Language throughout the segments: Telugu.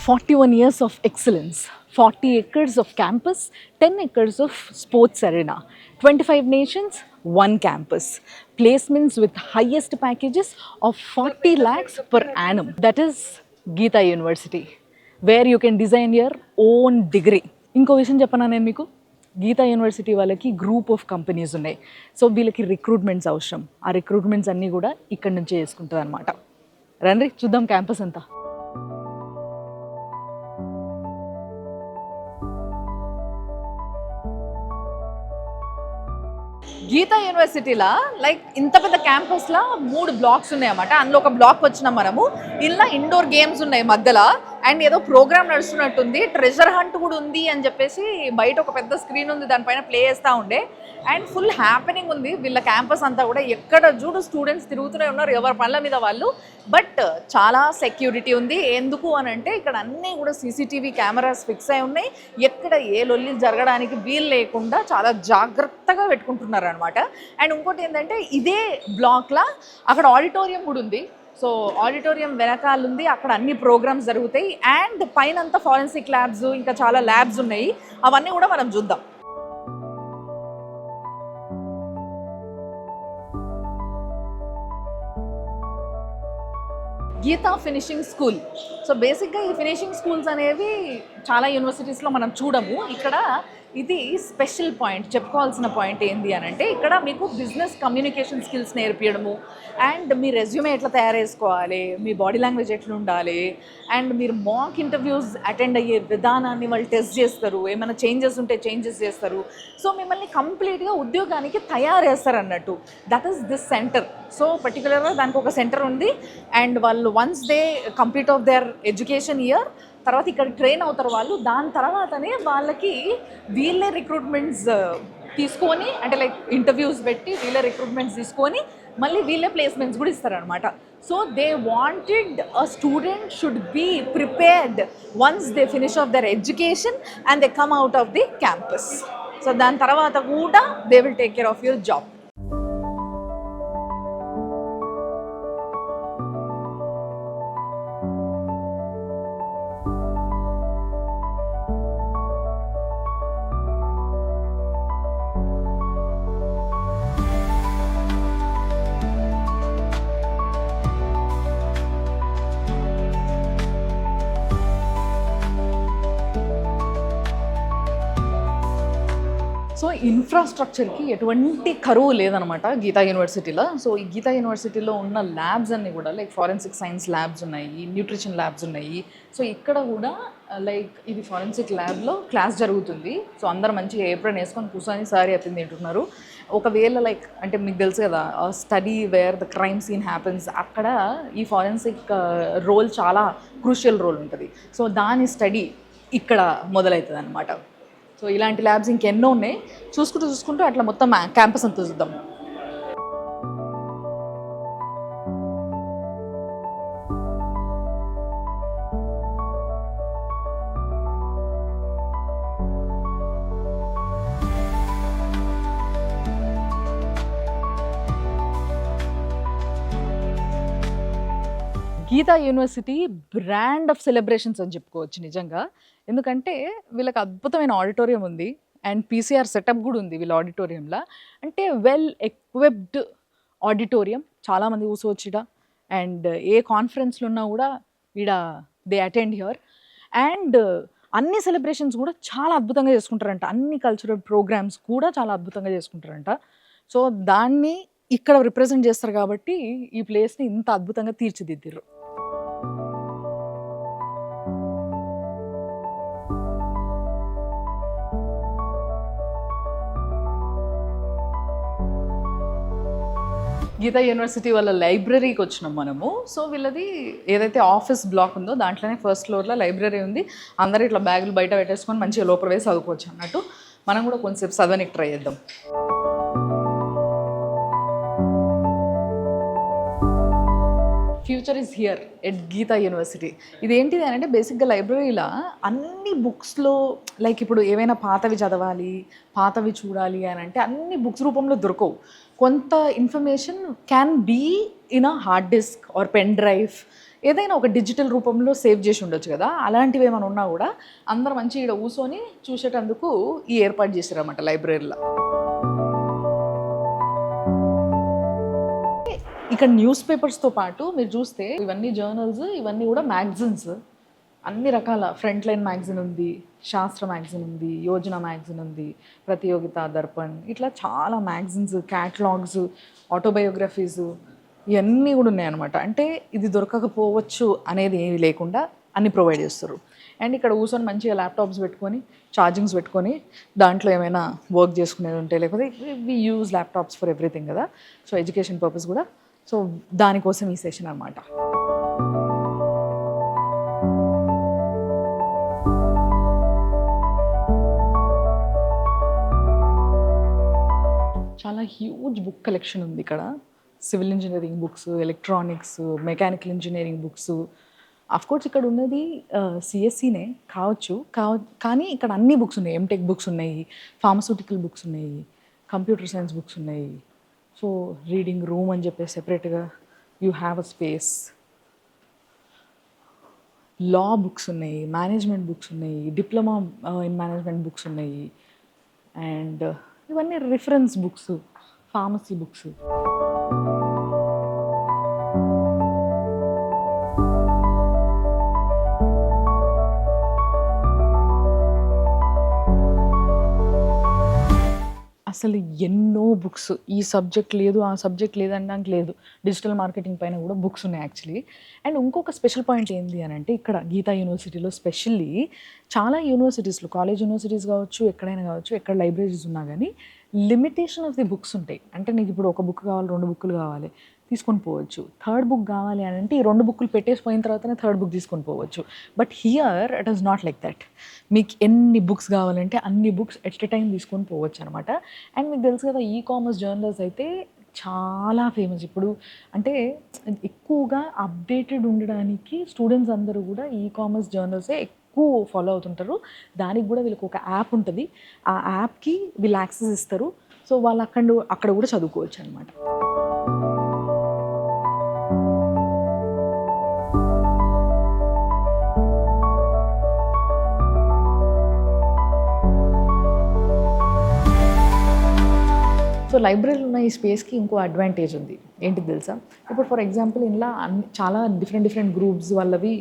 41 years of excellence, 40 acres of campus, 10 acres of sports arena, 25 nations, one campus, placements with highest packages of 40 lakhs per annum. That is Geeta University, where you can design your own degree. ఇంకో విషయం చెప్పనా నేను మీకు, గీతా యూనివర్సిటీ వాళ్ళకి గ్రూప్ ఆఫ్ కంపెనీస్ ఉన్నాయి. సో వీళ్ళకి రిక్రూట్మెంట్స్ అవసరం. ఆ రిక్రూట్మెంట్స్ అన్నీ కూడా ఇక్కడ నుంచే చేసుకుంటుంది అనమాట. రండి చూద్దాం క్యాంపస్ అంతా. గీతా యూనివర్సిటీలో లైక్ ఇంత పెద్ద క్యాంపస్లో 3 బ్లాక్స్ ఉన్నాయన్నమాట. అందులో ఒక బ్లాక్ వచ్చినాం మనము. ఇలా ఇండోర్ గేమ్స్ ఉన్నాయి మధ్యలో, అండ్ ఏదో ప్రోగ్రామ్ నడుస్తున్నట్టుంది. ట్రెజర్ హంట్ కూడా ఉంది అని చెప్పేసి బయట ఒక పెద్ద స్క్రీన్ ఉంది, దానిపైన ప్లే చేస్తూ ఉండే. అండ్ ఫుల్ హ్యాపెనింగ్ ఉంది వీళ్ళ క్యాంపస్ అంతా కూడా. ఎక్కడ చూడు స్టూడెంట్స్ తిరుగుతూనే ఉన్నారు, ఎవరి పనుల మీద వాళ్ళు. బట్ చాలా సెక్యూరిటీ ఉంది. ఎందుకు అని అంటే ఇక్కడ అన్నీ కూడా సీసీటీవీ కెమెరాస్ ఫిక్స్ అయి ఉన్నాయి. ఎక్కడ ఏ లొల్లి జరగడానికి వీలు లేకుండా చాలా జాగ్రత్తగా పెట్టుకుంటున్నారు అనమాట. అండ్ ఇంకోటి ఏంటంటే ఇదే బ్లాక్లో అక్కడ ఆడిటోరియం కూడా ఉంది. సో ఆడిటోరియం వెనకాల ఉంది, అక్కడ అన్ని ప్రోగ్రామ్స్ జరుగుతాయి. అండ్ పైన అంతా ఫారెన్సిక్ ల్యాబ్స్, ఇంకా చాలా ల్యాబ్స్ ఉన్నాయి. అవన్నీ కూడా మనం చూద్దాం. Gita finishing school. సో బేసిక్గా ఈ ఫినిషింగ్ స్కూల్స్ అనేవి చాలా యూనివర్సిటీస్లో మనం చూడము. ఇక్కడ ఇది స్పెషల్ పాయింట్, చెప్పుకోవాల్సిన పాయింట్ ఏంటి అని అంటే ఇక్కడ మీకు బిజినెస్ కమ్యూనికేషన్ స్కిల్స్ నేర్పించడము, అండ్ మీ రెజ్యూమే ఎట్లా తయారు చేసుకోవాలి, మీ బాడీ లాంగ్వేజ్ ఎట్లా ఉండాలి, అండ్ మీరు మాక్ ఇంటర్వ్యూస్ అటెండ్ అయ్యే విధానాన్ని వాళ్ళు టెస్ట్ చేస్తారు. ఏమైనా చేంజెస్ ఉంటే చేంజెస్ చేస్తారు. సో మిమ్మల్ని కంప్లీట్గా ఉద్యోగానికి తయారు చేస్తారు అన్నట్టు. That is this centre. So పర్టికులర్గా దానికి ఒక సెంటర్ ఉంది. అండ్ వాళ్ళు once they complete of their education year తర్వాత ఇక్కడ ట్రైన్ అవుతారు వాళ్ళు. దాని తర్వాతనే వాళ్ళకి వీళ్ళే రిక్రూట్మెంట్స్ తీసుకొని, అంటే లైక్ ఇంటర్వ్యూస్ పెట్టి వీళ్ళే రిక్రూట్మెంట్స్ తీసుకొని మళ్ళీ వీళ్ళే ప్లేస్మెంట్స్ కూడా ఇస్తారనమాట. So they wanted a student should be prepared once they finish off their education and they come out of the campus. So దాని తర్వాత కూడా they will take care of your job. So ఇన్ఫ్రాస్ట్రక్చర్కి ఎటువంటి కరువు లేదనమాట గీతా యూనివర్సిటీలో. సో ఈ గీతా యూనివర్సిటీలో ఉన్న ల్యాబ్స్ అన్నీ కూడా లైక్ ఫారెన్సిక్ సైన్స్ ల్యాబ్స్ ఉన్నాయి, న్యూట్రిషన్ ల్యాబ్స్ ఉన్నాయి. సో ఇక్కడ కూడా లైక్ ఇది ఫారెన్సిక్ ల్యాబ్లో క్లాస్ జరుగుతుంది. సో అందరు మంచిగా ఏప్రిన్ వేసుకొని కూర్చొని సారీ అయిపోయింది తింటున్నారు. ఒకవేళ లైక్ అంటే మీకు తెలుసు కదా, study where the crime scene happens, అక్కడ ఈ ఫారెన్సిక్ రోల్ చాలా క్రూషియల్ రోల్ ఉంటుంది. సో దాని స్టడీ ఇక్కడ మొదలవుతుంది అనమాట. సో ఇలాంటి ల్యాబ్స్ ఇంకెన్నో ఉన్నాయి. చూసుకుంటూ అట్లా మొత్తం క్యాంపస్ అంతా చూద్దాం. Geeta university brand of celebrations అని చెప్పుకోవచ్చు నిజంగా. ఎందుకంటే వీళ్ళకి అద్భుతమైన ఆడిటోరియం ఉంది, అండ్ పీసీఆర్ సెటప్ కూడా ఉంది వీళ్ళ ఆడిటోరియంలో. అంటే వెల్ ఎక్విప్డ్ ఆడిటోరియం, చాలామంది కూర్చోవచ్చు ఈడ. అండ్ ఏ కాన్ఫరెన్స్లు ఉన్నా కూడా ఈడ దే అటెండ్ హియర్. అండ్ అన్ని సెలబ్రేషన్స్ కూడా చాలా అద్భుతంగా చేసుకుంటారంట. అన్ని కల్చరల్ ప్రోగ్రామ్స్ కూడా చాలా అద్భుతంగా చేసుకుంటారంట. సో దాన్ని ఇక్కడ రిప్రజెంట్ చేస్తారు కాబట్టి ఈ ప్లేస్ని ఇంత అద్భుతంగా తీర్చిదిద్దారు. గీతా యూనివర్సిటీ వాళ్ళ లైబ్రరీకి వచ్చినాం మనము. సో వీళ్ళది ఏదైతే ఆఫీస్ బ్లాక్ ఉందో దాంట్లోనే ఫస్ట్ ఫ్లోర్లో లైబ్రరీ ఉంది. అందరూ ఇట్లా బ్యాగులు బయట పెట్టేసుకొని మంచిగా లోపల వేసి చదువుకోవచ్చు అన్నట్టు. మనం కూడా కొంచెంసేపు చదవనికి ట్రై చేద్దాం. Future is here at Geeta university. ఇదేంటిది అని అంటే బేసిక్గా లైబ్రరీలో అన్ని బుక్స్లో లైక్ ఇప్పుడు ఏవైనా పాతవి చదవాలి, పాతవి చూడాలి అని అంటే అన్ని బుక్స్ రూపంలో దొరకవు. కొంత information can be in a hard disk or pen drive. ఏదైనా ఒక డిజిటల్ రూపంలో సేవ్ చేసి ఉండొచ్చు కదా, అలాంటివి ఏమైనా ఉన్నా కూడా అందరు మంచి ఇక్కడ కూర్చొని చూసేటందుకు ఈ ఏర్పాటు చేశారన్నమాట లైబ్రరీలో. ఇక్కడ న్యూస్ పేపర్స్తో పాటు మీరు చూస్తే ఇవన్నీ జర్నల్స్, ఇవన్నీ కూడా మ్యాగజైన్స్, అన్ని రకాల ఫ్రంట్ లైన్ మ్యాగజైన్ ఉంది, శాస్త్ర మ్యాగజైన్ ఉంది, యోజన మ్యాగజైన్ ఉంది, ప్రతియోగిత, దర్పణ్, ఇట్లా చాలా మ్యాగజైన్స్, క్యాటలాగ్స్, ఆటోబయోగ్రఫీస్, ఇవన్నీ కూడా ఉన్నాయన్నమాట. అంటే ఇది దొరకకపోవచ్చు అనేది ఏమి లేకుండా అన్ని ప్రొవైడ్ చేస్తారు. అండ్ ఇక్కడ కూర్చొని మంచిగా ల్యాప్టాప్స్ పెట్టుకొని, ఛార్జింగ్స్ పెట్టుకొని, దాంట్లో ఏమైనా వర్క్ చేసుకునేది ఉంటే, లేకపోతే we use laptops for everything కదా, సో ఎడ్యుకేషన్ పర్పస్ కూడా. సో దానికోసం ఈ సెషన్ అనమాట. చాలా హ్యూజ్ బుక్ కలెక్షన్ ఉంది ఇక్కడ. Civil engineering books, electronics, mechanical engineering books. Course ఇక్కడ ఉన్నది సిఎస్సినే కావచ్చు, కానీ ఇక్కడ అన్ని బుక్స్ ఉన్నాయి. ఎంటెక్ బుక్స్ ఉన్నాయి, ఫార్మస్యూటికల్ బుక్స్ ఉన్నాయి, కంప్యూటర్ సైన్స్ బుక్స్ ఉన్నాయి. సో రీడింగ్ రూమ్ అని చెప్పేసి సెపరేట్గా you have a space. Law books ఉన్నాయి, మేనేజ్మెంట్ బుక్స్ ఉన్నాయి, డిప్లొమా ఇన్ మేనేజ్మెంట్ బుక్స్ ఉన్నాయి, అండ్ ఇవన్నీ రిఫరెన్స్ బుక్స్, ఫార్మసీ బుక్స్. అసలు ఎన్నో బుక్స్, ఈ సబ్జెక్ట్ లేదు, ఆ సబ్జెక్ట్ లేదనడానికి లేదు. డిజిటల్ మార్కెటింగ్ పైన కూడా బుక్స్ ఉన్నాయి యాక్చువల్లీ. అండ్ ఇంకొక స్పెషల్ పాయింట్ ఏంటి అని అంటే, ఇక్కడ గీతా యూనివర్సిటీలో స్పెషల్లీ చాలా యూనివర్సిటీస్లో, కాలేజ్ యూనివర్సిటీస్ కావచ్చు, ఎక్కడైనా కావచ్చు, ఎక్కడ లైబ్రరీస్ ఉన్నా కానీ లిమిటేషన్ ఆఫ్ ది బుక్స్ ఉంటాయి. అంటే నీకు ఇప్పుడు ఒక బుక్ కావాలి, 2 బుక్కులు కావాలి, తీసుకొని పోవచ్చు. థర్డ్ బుక్ కావాలి అని అంటే ఈ 2 బుక్కులు పెట్టేసి పోయిన తర్వాతనే థర్డ్ బుక్ తీసుకొని పోవచ్చు. But here it is not like that. మీకు ఎన్ని బుక్స్ కావాలంటే అన్ని బుక్స్ ఎట్ ఎ టైం తీసుకొని పోవచ్చు అనమాట. అండ్ మీకు తెలుసు కదా, ఈ కామర్స్ జర్నల్స్ అయితే చాలా ఫేమస్ ఇప్పుడు. అంటే ఎక్కువగా అప్డేటెడ్ ఉండడానికి స్టూడెంట్స్ అందరూ కూడా ఈ కామర్స్ జర్నల్సే ఎక్కువ ఫాలో అవుతుంటారు. దానికి కూడా వీళ్ళకి ఒక యాప్ ఉంటుంది, ఆ యాప్కి వీళ్ళు యాక్సెస్ ఇస్తారు. సో వాళ్ళు అక్కడ కూడా చదువుకోవచ్చు అనమాట. సో లైబ్రరీలో ఉన్న ఈ స్పేస్కి ఇంకో అడ్వాంటేజ్ ఉంది. ఏంటిది తెలుసా? ఇప్పుడు ఫర్ ఎగ్జాంపుల్ ఇందులో చాలా డిఫరెంట్ గ్రూప్స్ వాళ్ళవి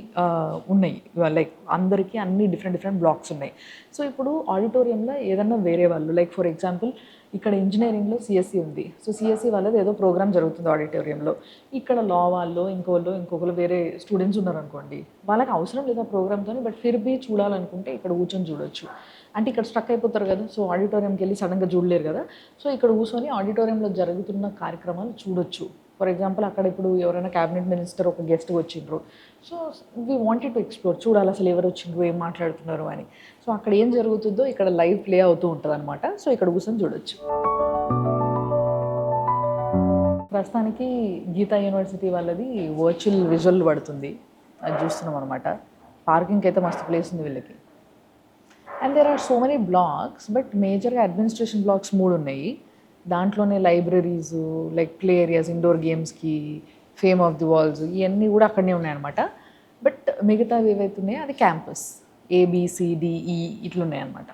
ఉన్నాయి. లైక్ అందరికీ అన్ని డిఫరెంట్ బ్లాక్స్ ఉన్నాయి. సో ఇప్పుడు ఆడిటోరియంలో ఏదన్నా వేరే వాళ్ళు, లైక్ ఫర్ ఎగ్జాంపుల్ ఇక్కడ ఇంజనీరింగ్లో సిఎస్సి ఉంది. సో సిఎస్సి వాళ్ళది ఏదో ప్రోగ్రామ్ జరుగుతుంది ఆడిటోరియంలో. ఇక్కడ లా వాళ్ళు ఇంకొకరు వేరే స్టూడెంట్స్ ఉన్నారనుకోండి, వాళ్ళకి అవసరం లేదా ప్రోగ్రామ్తో, బట్ ఫిర్బీ చూడాలనుకుంటే ఇక్కడ కూర్చొని చూడొచ్చు. అంటే ఇక్కడ స్ట్రక్ అయిపోతారు కదా, సో ఆడిటోరియంకి వెళ్ళి సడన్గా చూడలేరు కదా. సో ఇక్కడ కూర్చొని ఆడిటోరియంలో జరుగుతున్న కార్యక్రమాలు చూడొచ్చు. ఫర్ ఎగ్జాంపుల్ అక్కడ ఇప్పుడు ఎవరైనా క్యాబినెట్ మినిస్టర్ ఒక గెస్ట్గా వచ్చిండ్రు, so we wanted to explore, చూడాలి అసలు ఎవరు వచ్చిండ్రు, ఏం మాట్లాడుతున్నారు అని. సో అక్కడ ఏం జరుగుతుందో ఇక్కడ లైవ్ ప్లే అవుతూ ఉంటుంది అనమాట. సో ఇక్కడ కూర్చొని చూడొచ్చు. ప్రస్తుతానికి గీతా యూనివర్సిటీ వాళ్ళది వర్చువల్ విజువల్ పడుతుంది, అది చూస్తున్నాం అనమాట. పార్కింగ్కి అయితే మస్తు ప్లేస్ ఉంది వీళ్ళకి. And there are so many blocks, but మేజర్గా అడ్మినిస్ట్రేషన్ బ్లాక్స్ 3 ఉన్నాయి. దాంట్లోనే libraries, like play areas, indoor గేమ్స్కి, ఫేమ్ ఆఫ్ ది వాల్స్, ఇవన్నీ కూడా అక్కడనే ఉన్నాయన్నమాట. బట్ మిగతావి ఏవైతే ఉన్నాయో అది క్యాంపస్, ABCDE ఇట్లా ఉన్నాయన్నమాట.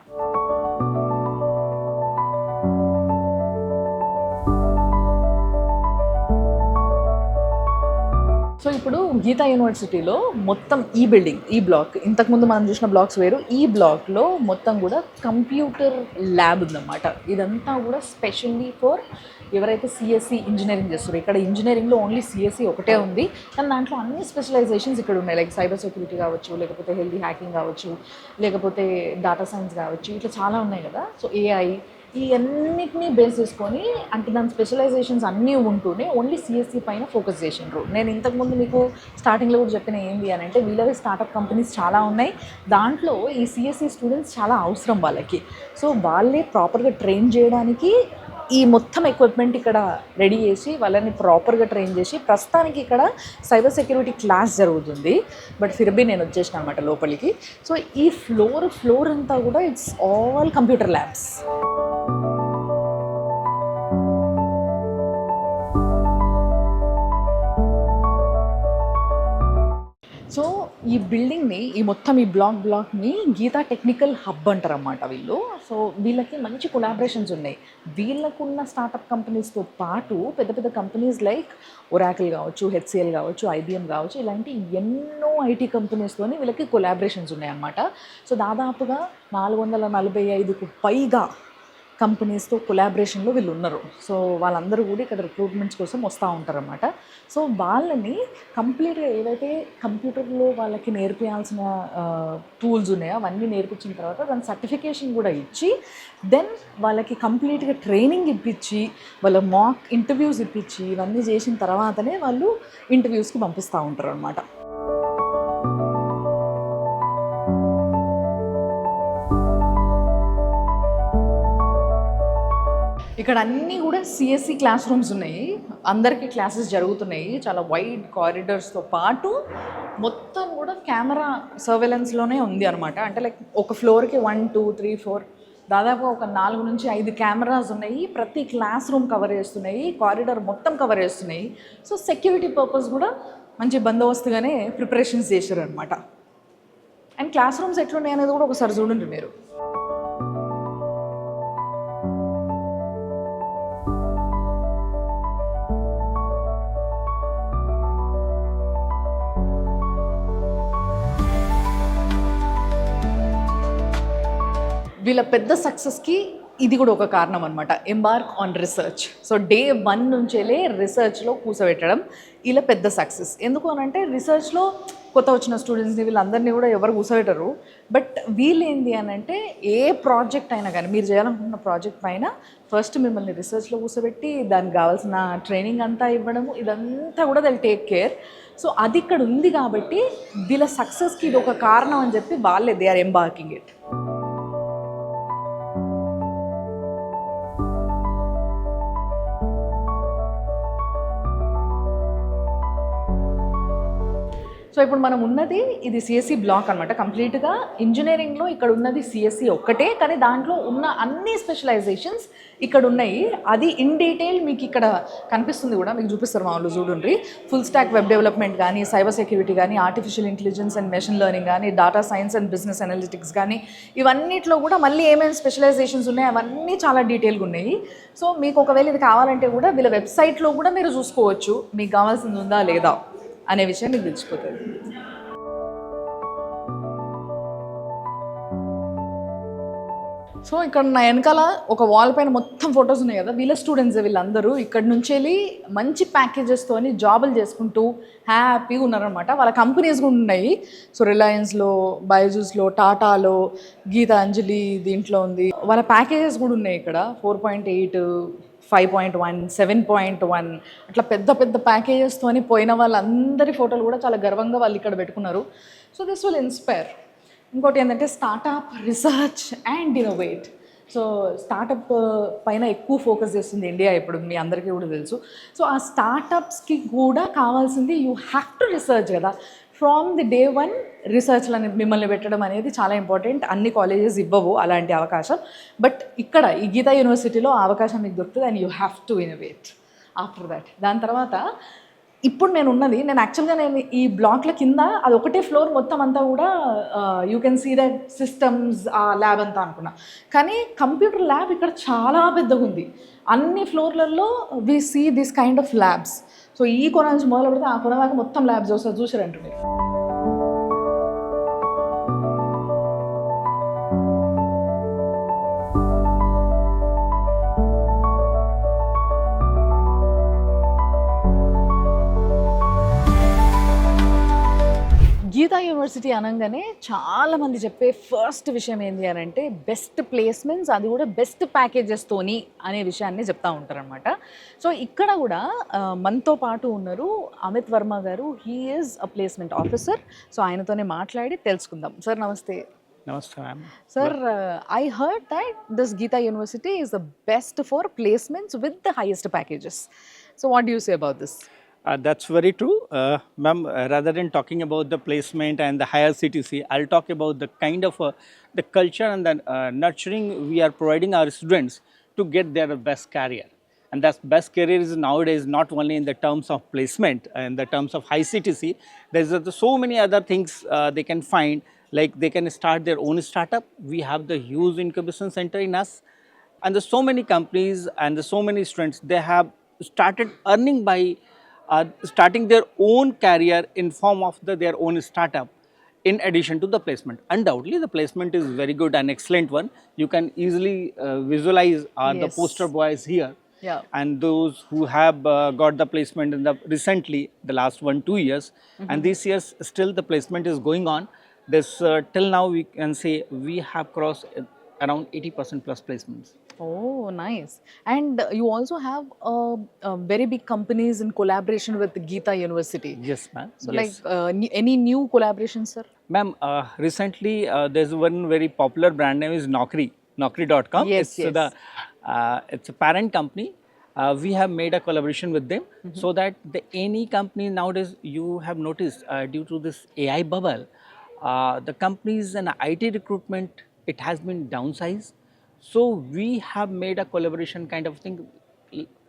సో ఇప్పుడు గీతా యూనివర్సిటీలో మొత్తం ఈ బిల్డింగ్, ఈ బ్లాక్, ఇంతకుముందు మనం చూసిన బ్లాక్స్ వేరు, ఈ బ్లాక్లో మొత్తం కూడా కంప్యూటర్ ల్యాబ్ ఉందన్నమాట. ఇదంతా కూడా స్పెషల్లీ ఫర్ ఎవరైతే సిఎస్సి ఇంజనీరింగ్ చేస్తారో. ఇక్కడ ఇంజనీరింగ్లో ఓన్లీ సిఎస్సి ఒకటే ఉంది, కానీ దాంట్లో అన్ని స్పెషలైజేషన్స్ ఇక్కడ ఉన్నాయి. లైక్ సైబర్ సెక్యూరిటీ కావచ్చు, లేకపోతే హెల్తీ హ్యాకింగ్ కావచ్చు, లేకపోతే డేటా సైన్స్ కావచ్చు, ఇట్లా చాలా ఉన్నాయి కదా. సో AI, ఈ అన్నిటినీ బేస్ చేసుకొని, అంటే దాని స్పెషలైజేషన్స్ అన్నీ ఉంటూనే ఓన్లీ సిఎస్సి పైన ఫోకస్ చేసిండ్రు. నేను ఇంతకుముందు మీకు స్టార్టింగ్లో కూడా చెప్పిన ఏంటి అని అంటే, వీళ్ళవి స్టార్టప్ కంపెనీస్ చాలా ఉన్నాయి, దాంట్లో ఈ సిఎస్సి స్టూడెంట్స్ చాలా అవసరం వాళ్ళకి. సో వాళ్ళే ప్రాపర్గా ట్రైన్ చేయడానికి ఈ మొత్తం ఎక్విప్మెంట్ ఇక్కడ రెడీ చేసి వాళ్ళని ప్రాపర్గా ట్రైన్ చేసి, ప్రస్తుతానికి ఇక్కడ సైబర్ సెక్యూరిటీ క్లాస్ జరుగుతుంది. బట్ ఫిర్బీ నేను వచ్చేసిన అనమాట లోపలికి. సో ఈ ఫ్లోర్ అంతా కూడా ఇట్స్ ఆల్ కంప్యూటర్ ల్యాబ్స్. ఈ బిల్డింగ్ని ఈ బ్లాక్ని గీతా టెక్నికల్ హబ్ అంటారన్నమాట వీళ్ళు. సో వీళ్ళకి మంచి కొలాబరేషన్స్ ఉన్నాయి. వీళ్ళకున్న స్టార్టప్ కంపెనీస్తో పాటు పెద్ద పెద్ద కంపెనీస్ లైక్ ఒరాకిల్ కావచ్చు, హెచ్సిఎల్ కావచ్చు, ఐబిఎం కావచ్చు, ఇలాంటి ఎన్నో ఐటీ కంపెనీస్తోని వీళ్ళకి కొలాబరేషన్స్ ఉన్నాయన్నమాట. సో దాదాపుగా 445కు పైగా కంపెనీస్తో కొలాబరేషన్లో వీళ్ళు ఉన్నారు. సో వాళ్ళందరూ కూడా ఇక్కడ రిక్రూట్మెంట్స్ కోసం వస్తూ ఉంటారన్నమాట. సో వాళ్ళని కంప్లీట్గా ఏవైతే కంప్యూటర్లో వాళ్ళకి నేర్పించాల్సిన టూల్స్ ఉన్నాయో అవన్నీ నేర్పించిన తర్వాత దాని సర్టిఫికేషన్ కూడా ఇచ్చి దెన్ వాళ్ళకి కంప్లీట్గా ట్రైనింగ్ ఇప్పించి వాళ్ళ మాక్ ఇంటర్వ్యూస్ ఇప్పించి ఇవన్నీ చేసిన తర్వాతనే వాళ్ళు ఇంటర్వ్యూస్కి పంపిస్తూ ఉంటారు అనమాట. ఇక్కడ అన్నీ కూడా సిఎస్సి క్లాస్ రూమ్స్ ఉన్నాయి. అందరికీ క్లాసెస్ జరుగుతున్నాయి. చాలా వైడ్ కారిడర్స్తో పాటు మొత్తం కూడా కెమెరా సర్వేలెన్స్లోనే ఉంది అనమాట. అంటే లైక్ ఒక ఫ్లోర్కి 1 2 3 4 దాదాపు ఒక 4 నుంచి 5 కెమెరాస్ ఉన్నాయి. ప్రతి క్లాస్ రూమ్ కవర్ చేస్తున్నాయి, కారిడార్ మొత్తం కవర్ చేస్తున్నాయి. సో సెక్యూరిటీ పర్పస్ కూడా మంచి బందోబస్తుగానే ప్రిపరేషన్స్ చేశారు అనమాట. అండ్ క్లాస్ రూమ్స్ ఎట్లున్నాయి అనేది కూడా ఒకసారి చూడండి మీరు. వీళ్ళ పెద్ద సక్సెస్కి ఇది కూడా ఒక కారణం అనమాట. Embark on research. So day 1 నుంచేలే రీసెర్చ్లో కూర్చోబెట్టడం ఇలా పెద్ద సక్సెస్. ఎందుకు అనంటే రీసెర్చ్లో కొత్త వచ్చిన స్టూడెంట్స్ని వీళ్ళందరినీ కూడా ఎవరు కూర్చోబెట్టరు. బట్ వీళ్ళు ఏంది అనంటే ఏ ప్రాజెక్ట్ అయినా కానీ మీరు చేయాలనుకున్న ప్రాజెక్ట్ పైన ఫస్ట్ మిమ్మల్ని రీసెర్చ్లో కూర్చోబెట్టి దానికి కావాల్సిన ట్రైనింగ్ అంతా ఇవ్వడము ఇదంతా కూడా దెల్ టేక్ కేర్. సో అది ఇక్కడ ఉంది కాబట్టి వీళ్ళ సక్సెస్కి ఇది ఒక కారణం అని చెప్పి వాళ్ళే దే ఆర్ ఎంబార్కింగ్ ఇట్. సో ఇప్పుడు మనం ఉన్నది ఇది సిఎస్సి బ్లాక్ అనమాట. కంప్లీట్గా ఇంజనీరింగ్లో ఇక్కడ ఉన్నది సిఎస్సి ఒక్కటే, కానీ దాంట్లో ఉన్న అన్ని స్పెషలైజేషన్స్ ఇక్కడ ఉన్నాయి. అది ఇన్ డీటెయిల్ మీకు ఇక్కడ కనిపిస్తుంది కూడా, మీకు చూపిస్తారు మా వాళ్ళు చూడండి. ఫుల్ స్టాక్ వెబ్ డెవలప్మెంట్ కానీ, సైబర్ సెక్యూరిటీ కానీ, artificial intelligence and machine learning కానీ, data science and business analytics కానీ, ఇవన్నిట్లో కూడా మళ్ళీ ఏమేమి స్పెషలైజేషన్స్ ఉన్నాయి అవన్నీ చాలా డీటెయిల్గా ఉన్నాయి. సో మీకు ఒకవేళ ఇది కావాలంటే కూడా వీళ్ళ వెబ్సైట్లో కూడా మీరు చూసుకోవచ్చు మీకు కావాల్సింది ఉందా లేదా అనే విషయం మీకు తెలిసిపోతుంది. సో ఇక్కడ నా వెనకాల ఒక వాల్ పైన మొత్తం ఫొటోస్ ఉన్నాయి కదా, వీళ్ళ స్టూడెంట్స్ వీళ్ళందరూ ఇక్కడ నుంచి వెళ్ళి మంచి ప్యాకేజెస్తోని జాబులు చేసుకుంటూ హ్యాపీగా ఉన్నారనమాట. వాళ్ళ కంపెనీస్ కూడా ఉన్నాయి. సో రిలయన్స్లో, బైజూస్లో, టాటాలో, గీతాంజలి దీంట్లో ఉంది. వాళ్ళ ప్యాకేజెస్ కూడా ఉన్నాయి ఇక్కడ 4.8, 5.1, 7.1 అట్లా పెద్ద పెద్ద ప్యాకేజెస్తోని పోయిన వాళ్ళందరి ఫోటోలు కూడా చాలా గర్వంగా వాళ్ళు ఇక్కడ పెట్టుకున్నారు. So this will inspire. ఇంకోటి ఏంటంటే startup, research and innovate. So startup పైన ఎక్కువ ఫోకస్ చేస్తుంది ఇండియా ఇప్పుడు, మీ అందరికీ కూడా తెలుసు. సో ఆ స్టార్టప్స్కి కూడా కావాల్సింది యూ హ్యావ్ టు రీసెర్చ్ కదా. ఫ్రమ్ ది డే 1 రీసెర్చ్లని మిమ్మల్ని పెట్టడం అనేది చాలా ఇంపార్టెంట్. అన్ని కాలేజెస్ ఇవ్వవు అలాంటి అవకాశం. బట్ ఇక్కడ ఈ గీతా యూనివర్సిటీలో ఆ అవకాశం మీకు దొరుకుతుంది and you have to innovate after that. దాని తర్వాత ఇప్పుడు నేను యాక్చువల్గా ఈ బ్లాక్ల కింద అది ఒకటే ఫ్లోర్ మొత్తం అంతా కూడా you can see that systems ఆ ల్యాబ్ అంతా అనుకున్నా. కానీ కంప్యూటర్ ల్యాబ్ ఇక్కడ చాలా పెద్దగా ఉంది. అన్ని ఫ్లోర్లలో we see this kind of labs. So ఈ కొన నుంచి మొదలు పెడితే ఆ కొన దాకా మొత్తం ల్యాబ్స్ వస్తారు, చూసారంట మీరు. గీతా యూనివర్సిటీ అనగానే చాలామంది చెప్పే ఫస్ట్ విషయం ఏంటి అని అంటే బెస్ట్ ప్లేస్మెంట్స్, అది కూడా బెస్ట్ ప్యాకేజెస్తోని అనే విషయాన్ని చెప్తూ ఉంటారనమాట. సో ఇక్కడ కూడా మనతో పాటు ఉన్నారు Amit Varma garu. He is a placement officer. So ఆయనతోనే మాట్లాడి తెలుసుకుందాం. సార్ నమస్తే. నమస్తే ma'am. Sir, I heard that this Geeta university is the best for placements with the highest packages. So what do you say about this? That's very true. Ma'am, rather than talking about the placement and the higher CTC, I'll talk about the kind of the culture and the nurturing we are providing our students to get their best career. And that's best career is nowadays not only in the terms of placement and the terms of high CTC. There's so many other things they can find. Like they can start their own startup. We have the huge incubation center in us, and there's so many companies and there's so many students. They have started earning by starting their own career in form of their own startup in addition to the placement. Undoubtedly, the placement is very good and excellent one. You can easily visualize the Yes. poster boys here. Yeah. And those who have got the placement in the recently, the last 1-2 years, and this years still the placement is going on. This till now we can say we have crossed around 80% plus placements. Oh, nice. And you also have very big companies in collaboration with Geeta University. Yes, ma'am. So, Yes. like, any new collaborations, sir? Ma'am, recently there's one very popular brand name is Naukri, Naukri.com. Yes, it's it's a parent company. We have made a collaboration with them so that any company nowadays, you have noticed due to this AI bubble, the companies and IT recruitment, it has been downsized. So we have made a collaboration kind of thing.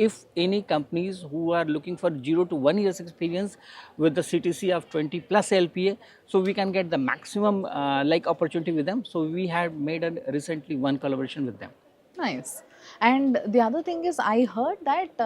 If any companies who are looking for 0 to 1 years experience with the CTC of 20 plus LPA, so we can get the maximum like opportunity with them. So we have made a recently one collaboration with them. Nice. And the other thing is, I heard that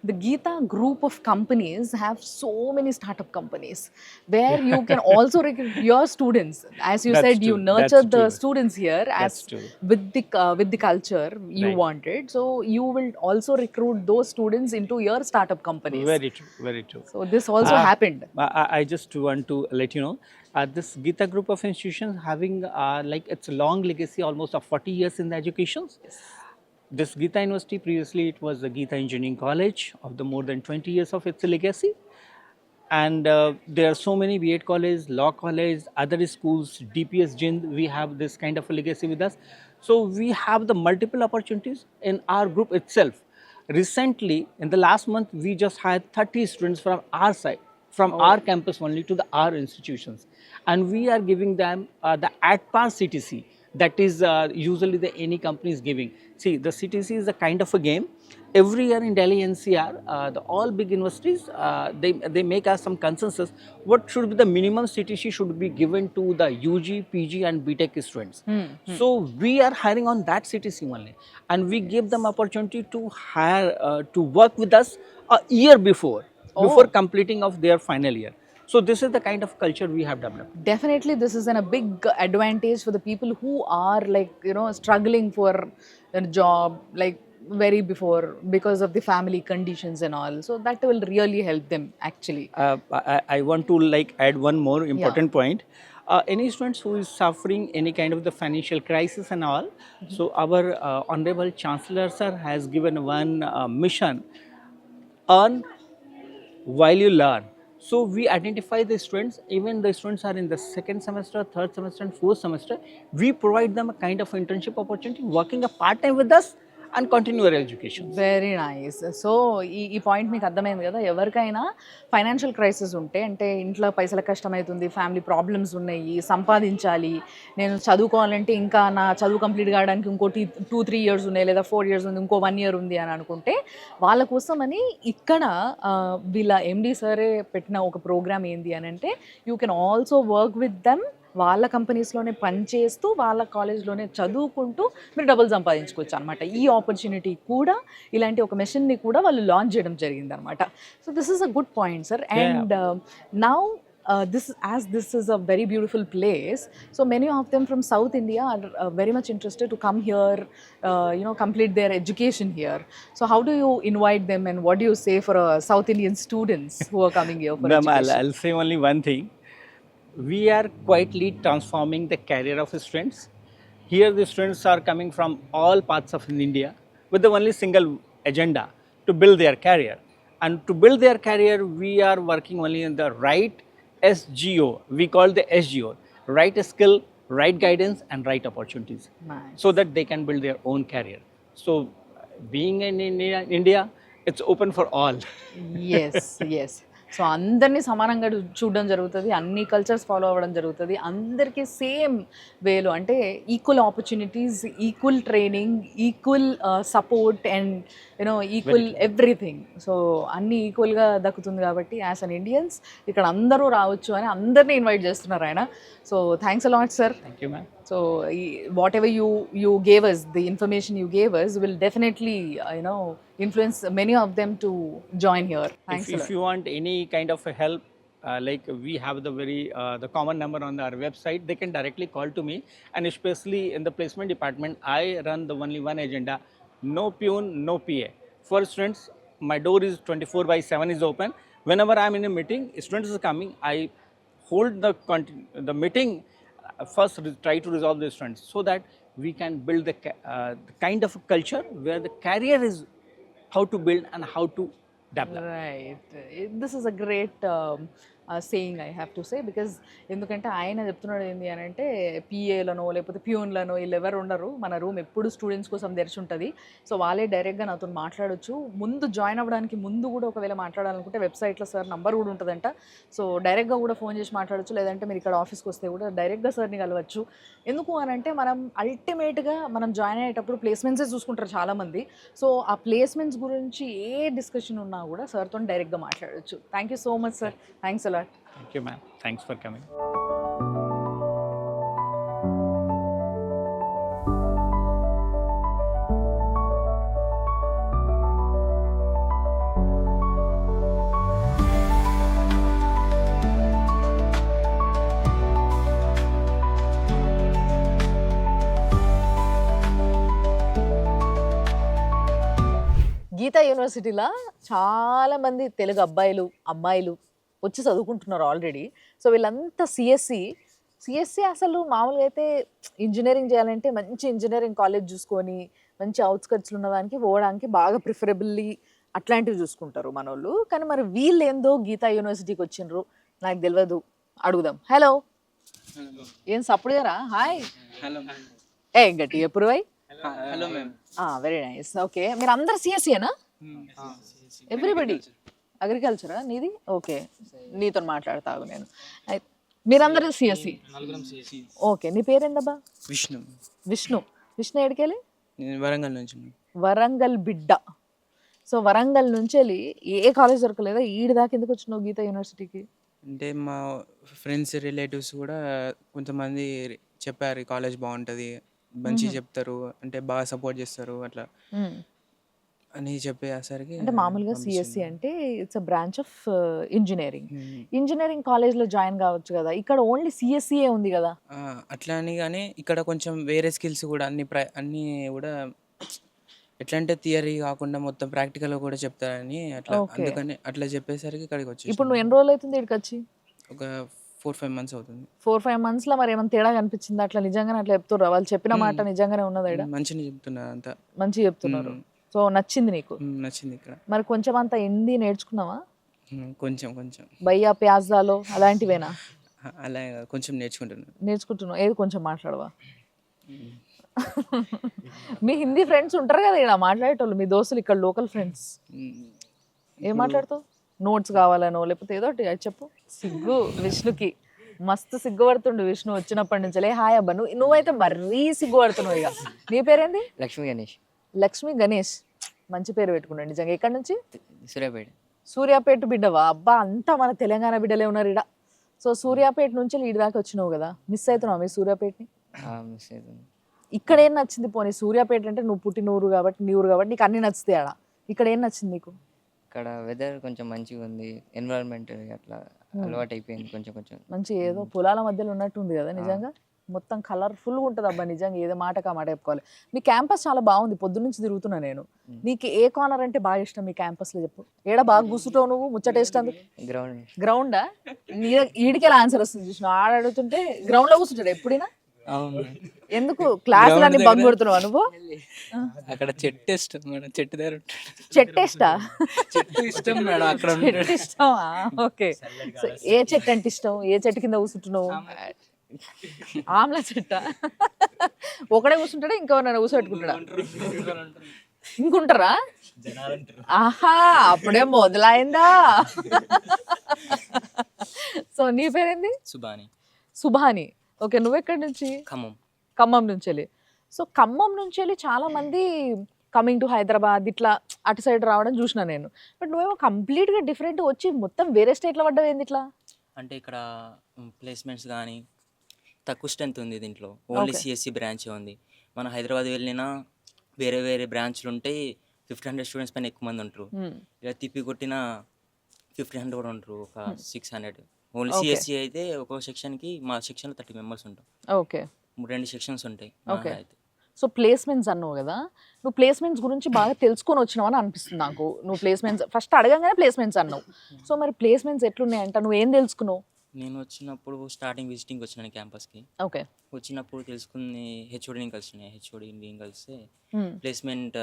the Geeta group of companies have so many startup companies where you can also recruit your students. As you That's said, you true. nurture That's the true. students here That's as true. with the culture you Right. wanted. So you will also recruit those students into your startup companies. Very true, very true. So this also happened. I just want to let you know, this Geeta group of institutions having like it's a long legacy, almost of 40 years in the education. This Geeta University, previously it was the Geeta Engineering College of the more than 20 years of its legacy. And there are so many B.Ed college, law college, other schools, DPS, Jind, we have this kind of a legacy with us. So we have the multiple opportunities in our group itself. Recently, in the last month, we just hired 30 students from our side, from our campus only to our institutions. And we are giving them the at-par CTC, that is usually the any company is giving. See, the CTC is a kind of a game. Every year in Delhi NCR, the all big universities, they make us some consensus. What should be the minimum CTC should be given to the UG, PG and BTech students. So we are hiring on that CTC only. And we give them opportunity to hire, to work with us a year before completing of their final year. So this is the kind of culture we have developed. Definitely, this is a big advantage for the people who are, like, struggling for a job, like very before, because of the family conditions and all. So that will really help them actually. I want to like add one more important point. Any students who is suffering any kind of the financial crisis and all, so our Honorable Chancellor sir has given one mission, earn while you learn. So we identify the students, even the students are in the second semester, third semester and fourth semester, we provide them a kind of internship opportunity, working a part-time with us and continue their education. Very nice. So ఈ పాయింట్ మీకు అర్థమైంది కదా, ఎవరికైనా ఫైనాన్షియల్ క్రైసిస్ ఉంటే, అంటే ఇంట్లో పైసల కష్టమవుతుంది, ఫ్యామిలీ ప్రాబ్లమ్స్ ఉన్నాయి, సంపాదించాలి, నేను చదువుకోవాలంటే ఇంకా నా చదువు కంప్లీట్ కావడానికి ఇంకోటి 2-3 ఇయర్స్ ఉన్నాయి, లేదా 4 ఇయర్స్ ఉంది, ఇంకో 1 ఇయర్ ఉంది అని అనుకుంటే, వాళ్ళ కోసమని ఇక్కడ వీళ్ళ ఎండి సరే పెట్టిన ఒక ప్రోగ్రామ్ ఏంది అని అంటే, you can also work with them. వాళ్ళ కంపెనీస్లోనే పనిచేస్తూ వాళ్ళ కాలేజ్లోనే చదువుకుంటూ మీరు డబ్బులు సంపాదించుకోవచ్చు అనమాట. ఈ ఆపర్చునిటీ కూడా, ఇలాంటి ఒక మెషిన్ని కూడా వాళ్ళు లాంచ్ చేయడం జరిగింది అనమాట. So this is a good point sir. And now this is a very beautiful place, so many of them from South India are very much interested to come here, complete their education here. So how do you invite them, and what do you say for South Indian students who are coming here for education? I'll say only one thing. We are quietly transforming the career of students. Here the students are coming from all parts of India with the only single agenda to build their career. And to build their career, we are working only in the right SGO. We call the SGO, right skill, right guidance and right opportunities. Nice. So that they can build their own career. So being in India, it's open for all. Yes, yes. So అందరినీ సమానంగా చూడడం జరుగుతుంది, అన్ని కల్చర్స్ ఫాలో అవ్వడం జరుగుతుంది, అందరికీ సేమ్ వేలో అంటే equal opportunities, equal training, equal support and you know equal everything. So అన్నీ ఈక్వల్గా దక్కుతుంది కాబట్టి యాజ్ అన్ ఇండియన్స్ ఇక్కడ అందరూ రావచ్చు అని అందరినీ ఇన్వైట్ చేస్తున్నారు ఆయన. So thanks a lot sir. Thank you, ma'am. So whatever you gave us, the information you gave us will definitely influence many of them to join here. Thanks a If lot. you want any kind of a help, like we have the common number on our website, they can directly call to me. And especially in the placement department, I run the only one agenda: no peon, no PA. For students, my door is 24/7 is open. Whenever I am in a meeting, students are coming, I hold the meeting. First try to resolve the students so that we can build the kind of a culture where the career is how to build and how to develop. Right. This is a great saying, I have to say, because ఎందుకంటే ఆయన చెప్తున్నాడు ఏంటి అని అంటే పిఏలనో లేకపోతే ప్యూన్లనో వీళ్ళు ఎవరు ఉండరు, మన రూమ్ ఎప్పుడు స్టూడెంట్స్ కోసం తెరిచి ఉంటుంది. సో వాళ్ళే డైరెక్ట్గా నాతో మాట్లాడొచ్చు. ముందు జాయిన్ అవ్వడానికి ముందు కూడా ఒకవేళ మాట్లాడాలనుకుంటే వెబ్సైట్లో సార్ నంబర్ కూడా ఉంటుందంట. సో డైరెక్ట్గా కూడా ఫోన్ చేసి మాట్లాడచ్చు, లేదంటే మీరు ఇక్కడ ఆఫీస్కి వస్తే కూడా డైరెక్ట్గా సార్ని కలవచ్చు. ఎందుకు అని అంటే మనం అల్టిమేట్గా మనం జాయిన్ అయ్యేటప్పుడు ప్లేస్మెంట్సే చూసుకుంటారు చాలామంది. సో ఆ ప్లేస్మెంట్స్ గురించి ఏ డిస్కషన్ ఉన్నా కూడా సార్తో డైరెక్ట్గా మాట్లాడచ్చు. Thank you so much sir. Thanks a lot. Thank you, ma'am. Thanks for coming. Geeta యూనివర్సిటీలో చాలామంది తెలుగు అబ్బాయిలు అమ్మాయిలు వచ్చి చదువుకుంటున్నారు ఆల్రెడీ. సో వీళ్ళంతా సిఎస్సి అసలు మామూలుగా అయితే ఇంజనీరింగ్ చేయాలంటే మంచి ఇంజనీరింగ్ కాలేజ్ చూసుకొని మంచి అవుట్స్కట్స్లో ఉన్నదానికి పోవడానికి బాగా ప్రిఫరబుల్లీ అట్లాంటివి చూసుకుంటారు మన వాళ్ళు. కానీ మరి వీళ్ళు ఏందో గీతా యూనివర్సిటీకి వచ్చిండ్రు నాకు తెలియదు, అడుగుదాం. హలో, ఏం సప్పుడుగారా? హాయ్. హలో ఏ గట్టి ఎప్పుడు వై? Hello ma'am. Very nice. Okay, మీరు అందరు సిఎస్సియేనా? ఎవ్రీబడి అగ్రికల్చరా నీది? ఓకే, నీతో మాట్లాడతాగు నేను. మీరందరూ సిఎస్సి? ఓకే, నీ పేరేందబ్బా? విష్ణు. విష్ణు ఎడికెళ్ళి? నేను వరంగల్ నుంచి. వరంగల్ బిడ్డ. సో వరంగల్ నుంచి వెళ్ళి ఏ కాలేజ్ దొరకలేదా? ఈడి దాకా ఎందుకు వచ్చినావు గీతా యూనివర్సిటీకి? అంటే మా ఫ్రెండ్స్ రిలేటివ్స్ కూడా కొంతమంది చెప్పారు ఈ కాలేజ్ బాగుంటుంది, మంచిగా చెప్తారు, అంటే బాగా సపోర్ట్ చేస్తారు అట్లా అని చెప్పేసరికి. అంటే మామూలుగా సిఎస్సి అంటే it's a branch of engineering కాలేజ్లో జాయిన్ కావచ్చు కదా, ఇక్కడ ఓన్లీ సిఎస్సిఏ ఉంది కదా. అట్లా అని కానీ ఇక్కడ కొంచెం వేరే స్కిల్స్ కూడా అన్నీ కూడా ఎట్లా అంటే థియరీ కాకుండా మొత్తం ప్రాక్టికల్ కూడా చెప్తారని అట్లా, అందుకని అట్లా చెప్పేసరికి ఇక్కడికి వచ్చి. ఇప్పుడు నువ్వు ఎన్ని రోజులు అవుతుంది ఇక్కడికి వచ్చి? ఒక 4-5 months అవుతుంది. 4-5 monthsలో మరి ఏమైనా తేడా కనిపించింది? అట్లా నిజంగానే అట్లా చెప్తున్నారు? వాళ్ళు చెప్పిన మాట నిజంగానే ఉన్నదా? మంచిగా చెప్తున్నారు, అంతా మంచిగా చెప్తున్నారు. సో నచ్చింది నీకు? నచ్చింది ఇక్కడ. మరి కొంచెం అంత హిందీ నేర్చుకున్నావా? కొంచెం భయ్యా ప్యాజ్లాలో అలాంటివేనా? అలా కొంచెం నేర్చుకుంటున్నావు. ఏది కొంచెం మాట్లాడవా? మీ హిందీ ఫ్రెండ్స్ ఉంటారు కదా ఇక్కడ మాట్లాడేటోళ్ళు, మీ దోస్తులు ఇక్కడ లోకల్ ఫ్రెండ్స్, ఏం మాట్లాడుతావు? నోట్స్ కావాలనో లేకపోతే ఏదో ఒకటి చెప్పు. సిగ్గు విష్ణుకి మస్తు సిగ్గుపడుతుండు విష్ణు వచ్చినప్పటి నుంచి. హాయ్ అబ్బా, నువ్వైతే మరీ సిగ్గుపడుతున్నావు. ఇక నీ పేరేంది? లక్ష్మీ గణేష్. మంచి పేరు పెట్టుకున్నాడు నిజంగా. ఎక్కడి నుంచి? సూర్యాపేట బిడ్డవా? అబ్బా, అంతా మన తెలంగాణ బిడ్డలే ఉన్నారు ఇడ. సో సూర్యాపేట నుంచి ఈడి దాకా వచ్చినావు కదా, మిస్ అవుతున్నావు మీ సూర్యాపేటని? ఇక్కడ ఏం నచ్చింది? పోనీ సూర్యాపేట అంటే నువ్వు పుట్టిన ఊరు కాబట్టి, నీ ఊరు కాబట్టి నీకు అన్ని నచ్చుతాయి. ఆడ ఇక్కడ ఏం నచ్చింది నీకు? ఇక్కడ వెదర్ కొంచెం మంచిగా ఉంది, ఎన్విరాన్మెంట్ అట్లా అలవాటు అయిపోయింది కొంచెం. మంచి ఏదో పొలాల మధ్యలో ఉన్నట్టుంది కదా నిజంగా. మొత్తం కలర్ఫుల్గా ఉంటుంది అబ్బా నిజంగా. ఏదో మాట చెప్పుకోవాలి. మీ క్యాంపస్ చాలా బాగుంది, పొద్దున్నుంచి తిరుగుతున్నా నేను. నీకు ఏ కార్నర్ అంటే బాగా ఇష్టం మీ క్యాంపస్లో చెప్పు? ఏడా బాగా కూర్చుంటావు నువ్వు? ముచ్చటేస్ట్ అందుకు గ్రౌండా? ఈడికెలా ఆన్సర్ వస్తుంది చూసిన? ఆడ అడుగుతుంటే గ్రౌండ్లో కూర్చుంటాడు ఎప్పుడైనా? ఎందుకు క్లాసులన్నీ బంక్ కొడుతున్నావా నువ్వు? అక్కడ చెట్టు ఇష్టం మేడం, చెట్టు దగ్గర చెట్టేస్టా? చెట్టు ఇష్టం మేడం, అక్కడ చెట్టు ఇష్టమా? ఓకే, ఏ చెట్టు అంటే ఇష్టం? ఏ చెట్టు కింద కూర్చుంటున్నావు? ఆమ్లా చెట్ట? ఒకడే కూర్చుంటాడా ఇంకెవరైనా కూర్చోబెట్టుకుంటాడా? ఇంకుంటారా? ఆహా, అప్పుడే మొదలైందా? సో నీ పేరేంది? సుబాని సుభాని. ఓకే, నువ్వెక్కడి నుంచి? ఖమ్మం. ఖమ్మం నుంచి వెళ్ళి. సో ఖమ్మం నుంచి వెళ్ళి చాలా మంది కమింగ్ టు హైదరాబాద్ ఇట్లా అటు సైడ్ రావడం చూసిన నేను. బట్ నువ్వేమో కంప్లీట్గా డిఫరెంట్ వచ్చి మొత్తం వేరే స్టేట్లో పడ్డావు ఏంది ఇట్లా? అంటే ఇక్కడ ప్లేస్మెంట్స్ కానీ తక్కువ స్ట్రెంత్ ఉంది దీంట్లో. Only Okay. సిఎస్సి బ్రాంచే ఉంది. మనం హైదరాబాద్ వెళ్ళినా వేరే వేరే బ్రాంచ్లు ఉంటాయి. 1500 స్టూడెంట్స్ పైన ఎక్కువ మంది ఉంటారు. ఇలా తిప్పి కొట్టిన 1500 కూడా ఉంటారు, ఒక 600. Only Okay. సిఎస్సి అయితే ఒక్కో సెక్షన్కి మా సెక్షన్లో 30 మెంబర్స్ ఉంటాం. ఓకే. 2 సెక్షన్స్ ఉంటాయి. Okay. అయితే సో ప్లేస్మెంట్స్ అన్నావు కదా, నువ్వు ప్లేస్మెంట్స్ గురించి బాగా తెలుసుకొని వచ్చినావు అని అనిపిస్తుంది నాకు. నువ్వు ప్లేస్మెంట్స్ ఫస్ట్ అడగంగానే ప్లేస్మెంట్స్ అన్నావు. సో మరి ప్లేస్మెంట్స్ ఎట్లున్నాయంట, నువ్వు ఏం తెలుసుకున్నావు? నేను వచ్చినప్పుడు స్టార్టింగ్ విజిటింగ్ వచ్చినాను క్యాంపస్కి. ఓకే. వచ్చినప్పుడు తెలుసుకుని హెచ్ఓడిని కలిసినాయి. హెచ్ఓడిని కలిస్తే ప్లేస్మెంట్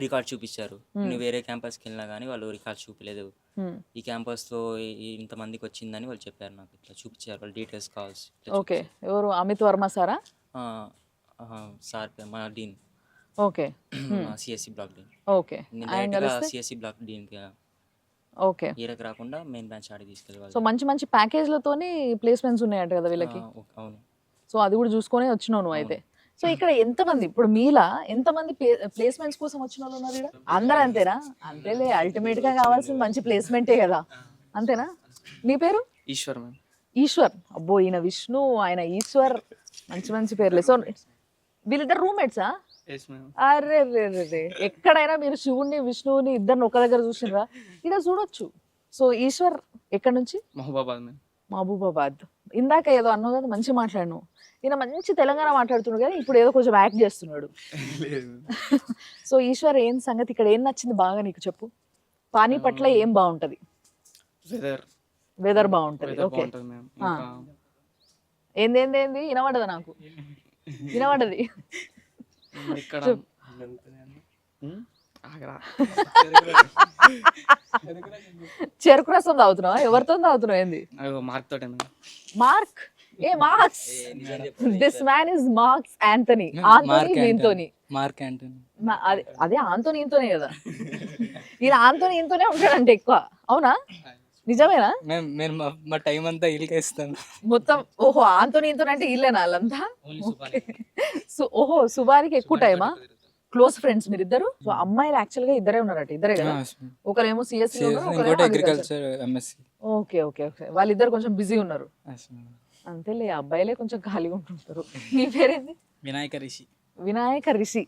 రికార్డ్ చూపించారు. నువ్వు వేరే క్యాంపస్కి వెళ్ళినా కానీ వాళ్ళు రికార్డ్ చూపించలేదు. ఈ క్యాంపస్లో ఇంతమందికి వచ్చిందని వాళ్ళు చెప్పారు. నాకు ఇట్లా చూపించారు వాళ్ళు డీటెయిల్స్ కావాల్సి. ఓకే. ఎవరు? అమిత్ వర్మ సారా? సార్ మన dean, okay. CSC block dean. Okay. నేను ఆయన డైరెక్ట్గా కలిస్తే సిఎస్సి బ్లాక్ డీన్కి ఓకే. ఈరకు రాకుండా మెయిన్ బ్రాంచ్ ఆడికి సో తీసుకెళ్ళి. మంచి మంచి ప్యాకేజ్లతోని ప్లేస్మెంట్స్ ఉన్నాయంట కదా వీళ్ళకి. అవును. సో అది కూడా చూసుకొని వచ్చినావు నువ్వు అయితే. సో ఇక్కడ ఎంతమంది ఇప్పుడు మీలా ఎంతమంది ప్లేస్మెంట్స్ కోసం వచ్చిన వాళ్ళు ఉన్నారు ఇక్కడ? అందరూ అంతేనా? అంతేలే, అల్టిమేట్ గా కావాల్సింది మంచి ప్లేస్మెంటే కదా, అంతేనా? నీ పేరు? ఈశ్వర్ మ్యామ్. ఈశ్వర్. అబ్బో, ఈయన విష్ణు, ఆయన ఈశ్వర్, మంచి మంచి పేర్లే. సో వీళ్ళిద్దరు రూమ్మేట్సా? Yes ma'am. అరే రే రే రే, ఎక్కడైనా మీరు శివుణ్ణి విష్ణువుని ఇద్దరిని ఒక దగ్గర చూసినరా? ఇక్కడ చూడొచ్చు. సో ఈశ్వర్ ఎక్కడి నుంచి? మహబూబాబాద్ మ్యామ్. మహబూబాబాద్. ఇందాక ఏదో అన్నావు కదా, మంచిగా మాట్లాడినావు. ఈయన మంచి తెలంగాణ మాట్లాడుతున్నాడు కానీ ఇప్పుడు ఏదో కొంచెం యాక్ట్ చేస్తున్నాడు. సో ఈశ్వర్, ఏం సంగతి ఇక్కడ? ఏం నచ్చింది బాగా నీకు చెప్పు. పానీ పట్ల ఏం బాగుంటది? వెదర్ బాగుంటది. ఓకే. ఏంది వినబడదా? నాకు వినబడది. ఇక్కడ చెరుకు రసం తాగుతున్నావా? ఎవరితో తాగుతున్నావు? ఏంది? మార్క్ తోటే మార్క్? ఏ marks? This man is Marks Anthony. Anthony వీంతోని. Mark Antony. అదే ఆంథోనీ ఇంతోనే కదా. ఈయన ఆంథోనీ ఇంతోనే ఉంటాడంటే ఎక్కువ. అవునా? నిజమేనా? మేము మా టైం అంతా ఇల్కేస్తాను మొత్తం. ఓహో, ఆంథోనీ ఇంతోనే అంటే ఇల్లేనా వాళ్ళంతా? ఓహో, సుబానికి ఎక్కువ టైమా? క్లోజ్ ఫ్రెండ్స్ మీరిద్దరు? సో అమ్మాయిలు యాక్చువల్ గా ఇద్దరే ఉన్నారట. ఇద్దరే కదా? ఒకరేమో CSC, agriculture MSc. Okay okay okay. వాళ్ళిద్దరు కొంచెం బిజీ ఉన్నారు. అంతేలే, అబ్బాయిలే కొంచెం ఖాళీగా ఉంటుంటారు. నీ పేరేంది? వినాయక రిషి. వినాయక రిషి.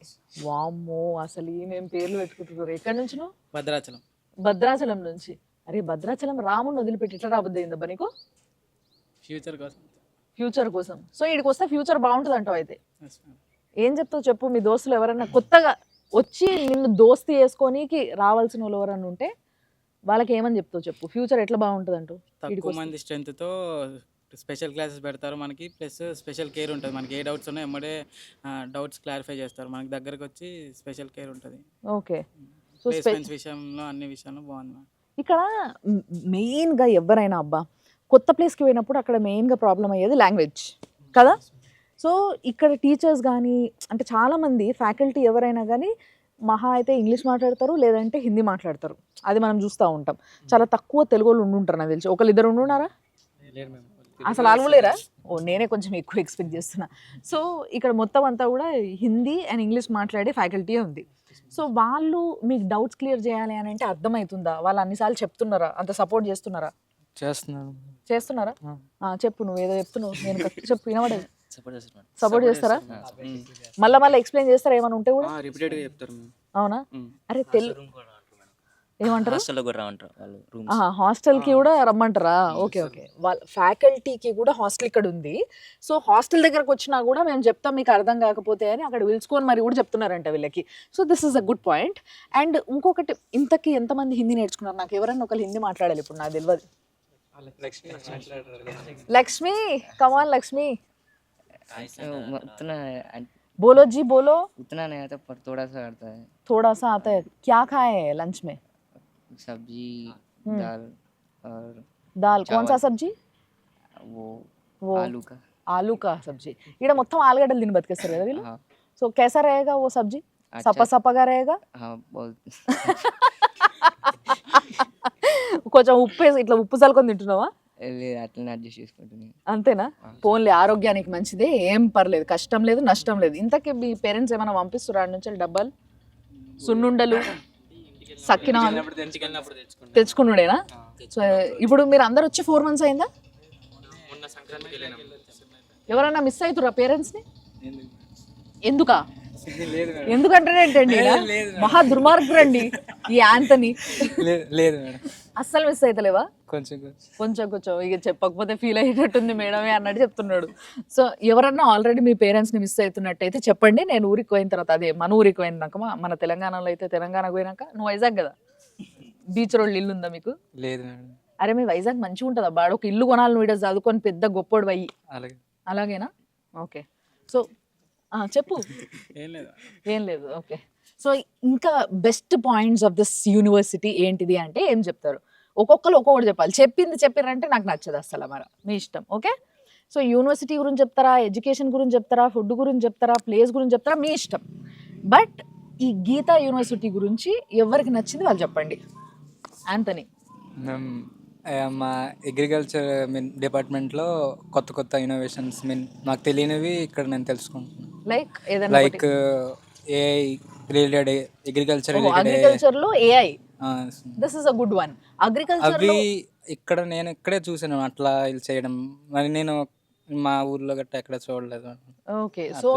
వామ్మో, అసలు ఏమేం పేర్లు పెట్టుకుంటున్నారు. ఎక్కడి నుంచి నువ్వు? భద్రాచలం. భద్రాచలం నుంచి. అరే భద్రాచలం రాముని వదిలిపెట్టి ఇట్లా రాబోద్ది అయిందబ్బా నీకు? ఫ్యూచర్ కోసం. ఫ్యూచర్ కోసం. సో ఇక్కడికి వస్తే ఫ్యూచర్ బాగుంటుంది అంటావు అయితే. ఏం చెప్తావు చెప్పు. మీ దోస్తులు ఎవరైనా కొత్తగా వచ్చి నిన్ను దోస్తీ చేసుకోనీకి రావాల్సిన వాళ్ళు ఎవరైనా ఉంటే వాళ్ళకి ఏమని చెప్తావు చెప్పు. ఫ్యూచర్ ఎట్లా బాగుంటుంది అంటూ? తక్కువ మంది స్ట్రెంత్తో స్పెషల్ క్లాసెస్ పెడతారు మనకి, ప్లస్ స్పెషల్ కేర్ ఉంటుంది. మనకి ఏ డౌట్స్ ఉన్నాయో ఎమ్మడే డౌట్స్ క్లారిఫై చేస్తారు. మనకి దగ్గరకు వచ్చి స్పెషల్ కేర్ ఉంటుంది. ఓకే. సో ప్లేస్మెంట్స్ విషయంలో అన్ని విషయంలో బాగుంది. ఇక్కడ మెయిన్గా ఎవరైనా అబ్బా కొత్త ప్లేస్కి పోయినప్పుడు అక్కడ మెయిన్గా ప్రాబ్లం అయ్యేది లాంగ్వేజ్ కదా. సో ఇక్కడ టీచర్స్ కానీ అంటే చాలామంది ఫ్యాకల్టీ ఎవరైనా కానీ మహా అయితే ఇంగ్లీష్ మాట్లాడతారు, లేదంటే హిందీ మాట్లాడతారు. అది మనం చూస్తూ ఉంటాం. చాలా తక్కువ తెలుగు వాళ్ళు ఉండుంటారు నాకు తెలిసి. ఒకళ్ళిద్దరు ఉండున్నారా? అసలు ఆల్గలేరా? ఓ, నేనే కొంచెం ఎక్కువ ఎక్స్పెక్ట్ చేస్తున్నా. సో ఇక్కడ మొత్తం అంతా కూడా హిందీ అండ్ ఇంగ్లీష్ మాట్లాడే ఫ్యాకల్టీ ఉంది. సో వాళ్ళు మీకు డౌట్స్ క్లియర్ చేయాలి అని అంటే అర్థమవుతుందా? వాళ్ళు అన్నిసార్లు చెప్తున్నారా? అంత సపోర్ట్ చేస్తున్నారా? చేస్తున్నారా? చెప్పు, నువ్వు ఏదో చెప్తున్నావు, నేను చెప్పు వినబడేది. సపోర్ట్ చేస్తారా? మళ్ళీ ఎక్స్ప్లెయిన్ చేస్తారా ఏమైనా ఉంటే కూడా? రిపీటెడ్గా చెప్తారు. అవునా? అరే తెలుగు ఏమంటారు? హాస్టల్కి కూడా రమ్మంటారా? Okay okay. వాళ్ళ ఫ్యాకల్టీకి కూడా హాస్టల్ ఇక్కడ ఉంది. సో హాస్టల్ దగ్గరకు వచ్చినా కూడా మేము చెప్తాం మీకు అర్థం కాకపోతే అని అక్కడ పిలుచుకొని మరి కూడా చెప్తున్నారంట వీళ్ళకి. So this is a good point. And ఇంకొకటి, ఇంతకీ ఎంతమంది హిందీ నేర్చుకున్నారు? నాకు ఎవరైనా ఒకరు హిందీ మాట్లాడాలి ఇప్పుడు, నాకు తెలియదు. లక్ష్మి, కమాన్ లక్ష్మి. बोलो जी बोलो. उतना नहीं आता पर थोड़ा सा आता है. थोड़ा सा आता है. क्या खाए हैं लंच में? सब्जी, दाल और दाल. कौन सा सब्जी? वो आलू का सब्जी. इधर మొత్తం ఆలుగడ్డలు తిని బతికేస్తారు కదా వీళ్ళు. సో कैसा रहेगा वो सब्जी? सपा सपागा रहेगा? हाँ बहुत. కొంచెం ఉప్పు వేసి ఇట్లా ఉప్పు చల్లుకొని తింటున్నావా? లేదు అట్లనే అడ్జస్ట్ చేసుకుంటున్నాను. అంతేనా? పోన్లే, ఆరోగ్యానికి మంచిదే, ఏం పర్లేదు, కష్టం లేదు నష్టం లేదు. ఇంతకీ మీ పేరెంట్స్ ఏమైనా పంపిస్తురా ఆడ నుంచి డబ్బాలు, సున్నుండలు, సక్కినాలు తెచ్చుకున్నాడేనా? సో ఇప్పుడు మీరు అందరు వచ్చి 4 months అయిందా? ఎవరన్నా మిస్ అవుతురా పేరెంట్స్ని? ఎందుకా? ఎందుకంటారేంటండి మహా దుర్మార్గురండి ఈ యాంతనీ. లేదు మేడం, అస్సలు మిస్ అవుతలేవా? కొంచెం కొంచెం ఇక చెప్పకపోతే ఫీల్ అయ్యేటట్టుంది మేడమే అన్నట్టు చెప్తున్నాడు. సో ఎవరన్నా ఆల్రెడీ మీ పేరెంట్స్ని మిస్ అవుతున్నట్టయితే చెప్పండి. నేను ఊరికి పోయిన తర్వాత, అదే మన ఊరికి పోయినాక, మన తెలంగాణలో అయితే తెలంగాణకు పోయినాక, నువ్వు వైజాగ్ కదా, బీచ్ రోడ్ ఇల్లు ఉందా మీకు? లేదు మేడం. అరే మీ వైజాగ్ మంచిగా ఉంటుంది అబ్బా, ఒక ఇల్లు కొనాలి, నువ్వు ఇక్కడ చదువుకొని పెద్ద గొప్పోడు అయ్యి. అలాగే. అలాగేనా? ఓకే. సో చెప్పు. ఏం లేదు. ఓకే. సో ఇంకా best points of this university ఏంటిది అంటే ఏం చెప్తారు? ఒక్కొక్కరు ఒక్కొక్కటి చెప్పాలి. చెప్పారంటే నాకు నచ్చదు అసలు, మరి మీ ఇష్టం. ఓకే. సో యూనివర్సిటీ గురించి చెప్తారా, ఎడ్యుకేషన్ గురించి చెప్తారా, ఫుడ్ గురించి చెప్తారా, ప్లేస్ గురించి చెప్తారా, మీ ఇష్టం. బట్ ఈ గీతా యూనివర్సిటీ గురించి ఎవరికి నచ్చింది వాళ్ళు చెప్పండి. యాంథనీ. మా అగ్రికల్చర్ డిపార్ట్మెంట్లో కొత్త ఇన్నోవేషన్స్ నాకు తెలియనివి ఇక్కడ నేను తెలుసుకుంటున్నాను. లైక్ ఏదైనా లైక్ ఏఐ రిలేటెడ్, అగ్రికల్చర్ లో AI, this is a good one. Agriculture అవి ఇక్కడ నేను ఇక్కడే చూసాను అట్లా ఇది చేయడం, మరి నేను మా ఊర్లో గట్టా ఎక్కడ చూడలేదు. ఓకే. సో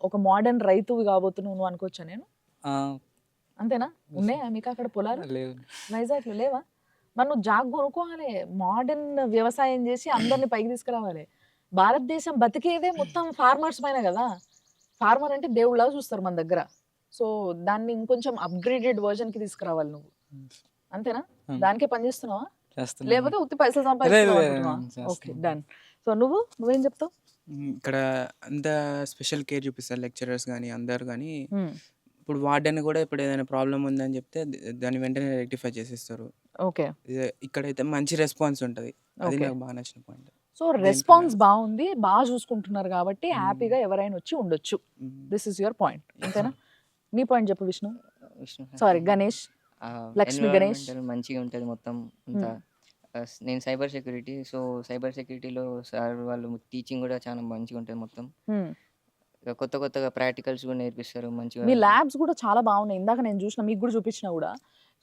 ఒక మోడర్న్ రైతు కాబోతున్నావు నువ్వు అనుకోవచ్చా నేను? అంతేనా? ఉన్నాయా మీకు అక్కడ పొలాలు? లేవు. వైజాగ్లో లేవా? మరి నువ్వు జాగ్ కొనుక్కోవాలి, మోడర్న్ వ్యవసాయం చేసి అందరిని పైకి తీసుకురావాలి. భారతదేశం బతికేదే మొత్తం ఫార్మర్స్ పైన కదా. ఫార్మర్ అంటే దేవుళ్ళ చూస్తారు మన దగ్గర. సో దాన్ని ఇంకొంచెం అప్గ్రేడెడ్ వర్జన్ కి తీసుకురావాలి నువ్వు. అంతేనా? దానికే పని చేస్తున్నావా, లేకపోతే ఉత్తి పైసలు సంపాదిస్తున్నావా? Okay, done. సో నువ్వేం చెప్తావు? ఇక్కడ అంత స్పెషల్ కేర్ చూపిస్తారు లెక్చరర్స్ కానీ అందరు కానీ. ఇప్పుడు వార్డెన్ కూడా ఇప్పుడు ఏదైనా ప్రాబ్లం ఉందని చెప్తే దాన్ని వెంటనే రెక్టిఫై చేసేస్తారు. ఓకే. ఇక్కడైతే మంచి రెస్పాన్స్ ఉంటుంది, అది నాకు బాగా నచ్చిన పాయింట్. సో రెస్పాన్స్ బాగుంది, బాగా చూసుకుంటున్నారు కాబట్టి హ్యాపీగా ఎవరైనా వచ్చి ఉండొచ్చు. This is your point. అంతేనా? నీ పాయింట్ చెప్పు విష్ణు. సారీ గణేష్, లక్ష్మి గణేష్. మంచిగా ఉంటుంది మొత్తం అంతా. నేను సైబర్ సెక్యూరిటీ, సో సైబర్ సెక్యూరిటీలో సార్ వాళ్ళు టీచింగ్ కూడా చాలా మంచిగా ఉంటుంది మొత్తం. కొత్తగా ప్రాక్టికల్స్ కూడా నేర్పిస్తారు మంచిగా. మీ ల్యాబ్స్ కూడా చాలా బాగున్నాయి, ఇందాక నేను చూసిన, మీకు కూడా చూపించిన కూడా.